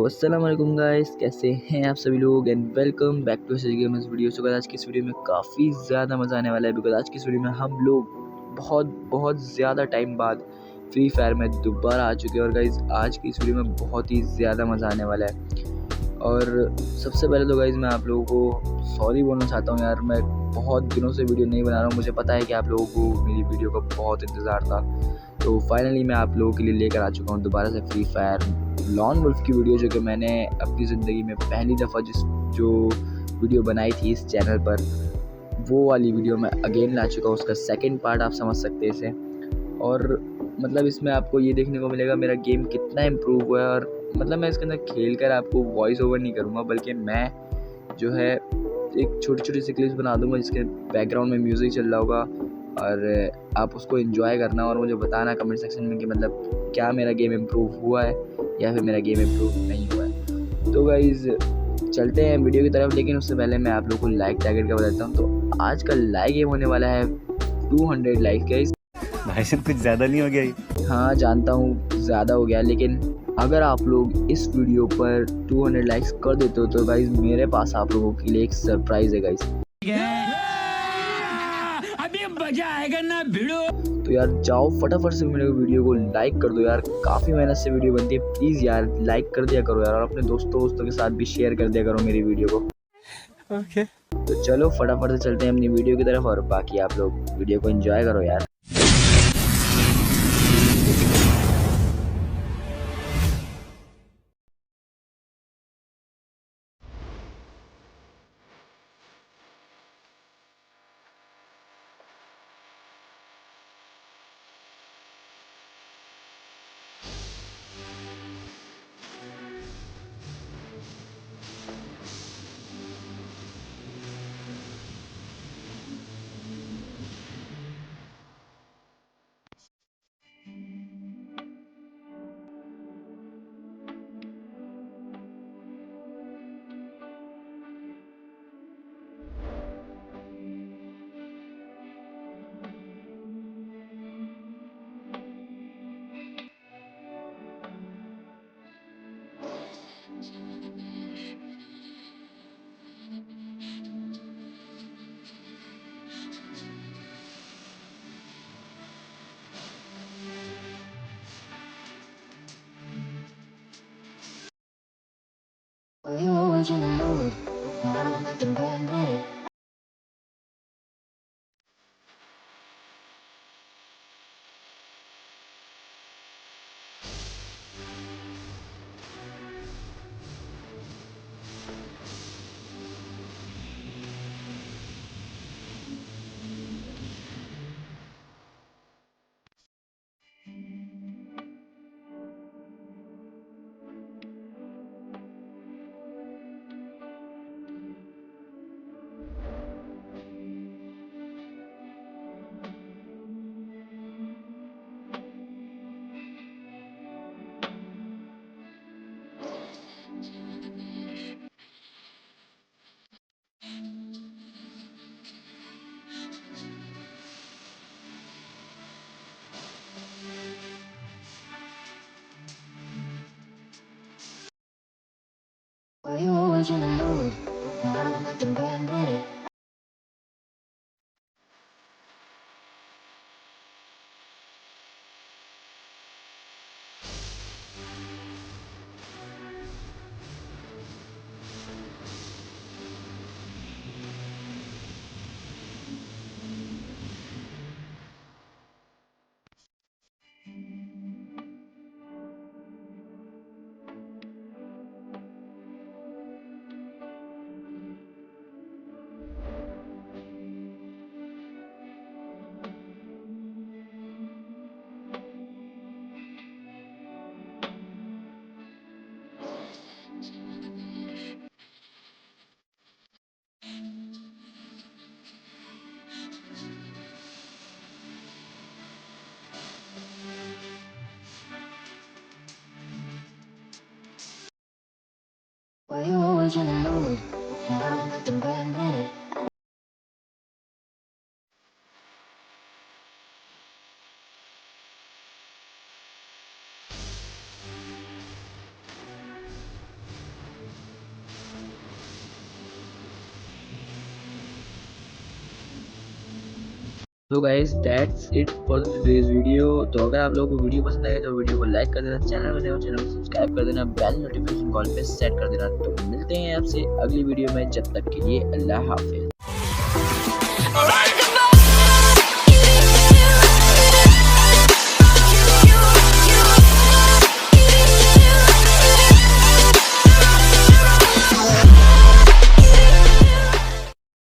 अस्सलाम वालेकुम गाइस, कैसे हैं आप सभी लोग and welcome back to such gamers video. So आज की इस वीडियो में काफ़ी ज़्यादा मज़ा आने वाला है बिकॉज आज की इस वीडियो में हम लोग बहुत ज़्यादा टाइम बाद फ्री फायर में दोबारा आ चुके हैं। और गाइस आज की इस वीडियो में बहुत ही ज़्यादा मज़ा आने वाला है। और सबसे पहले तो गाइस मैं आप लोगों को सॉरी बोलना चाहता हूँ यार, मैं बहुत दिनों से वीडियो नहीं बना रहा हूँ। मुझे पता है कि आप लोगों को मेरी वीडियो का बहुत इंतज़ार था, तो फाइनली मैं आप लोगों के लिए लेकर आ चुका हूँ दोबारा से फ्री फायर लॉन वुल्फ की वीडियो, जो कि मैंने अपनी ज़िंदगी में पहली दफ़ा जो वीडियो बनाई थी इस चैनल पर, वो वाली वीडियो मैं अगेन ला चुका हूँ। उसका सेकंड पार्ट आप समझ सकते हैं इसे। और मतलब इसमें आपको ये देखने को मिलेगा मेरा गेम कितना इम्प्रूव हुआ है। और मतलब मैं इसके अंदर खेल कर आपको वॉइस ओवर नहीं करूँगा, बल्कि मैं जो है एक छोटी छोटी सी क्लिप्स बना दूँगा जिसके बैकग्राउंड में म्यूज़िक चल रहा होगा, और आप उसको एंजॉय करना और मुझे बताना कमेंट सेक्शन में कि मतलब क्या मेरा गेम इम्प्रूव हुआ है या फिर मेरा गेम इम्प्रूव नहीं हुआ है। तो गाइज़ चलते हैं वीडियो की तरफ, लेकिन उससे पहले मैं आप लोगों को लाइक टारगेट का बताता हूँ। तो आज का लाइक गेम होने वाला है 200 लाइक गाइस। भाई साहब कुछ ज़्यादा नहीं हो गया ये? हाँ जानता हूँ ज़्यादा हो गया, लेकिन अगर आप लोग इस वीडियो पर 200 लाइक्स कर देते हो तो गाइज मेरे पास आप लोगों के लिए एक सरप्राइज़ है गाइज। अभी मजा आएगा ना भिड़ो। तो यार जाओ फटाफट से मेरे वीडियो को लाइक कर दो यार, काफ़ी मेहनत से वीडियो बनती है। प्लीज़ यार लाइक कर दिया करो यार, और अपने दोस्तों के साथ भी शेयर कर दिया करो मेरी वीडियो को। ओके। तो चलो फटाफट से चलते हैं अपनी वीडियो की तरफ, और बाकी आप लोग वीडियो को एंजॉय करो यार। Well, you always in the mood. I don't let them bad mood. Well, you always in the mood. I don't let them bad mood. Well, you always in the mood. I don't let them bad mood. तो guys that's it for today's video. तो अगर आप लोगों को video पसंद आए तो video को लाइक कर देना, चैनल पर नए हो चैनल को सब्सक्राइब कर देना, बेल नोटिफिकेशन कॉल पे सेट कर देना। तो मिलते हैं आपसे अगली वीडियो में, जब तक के लिए अल्लाह हाफिज।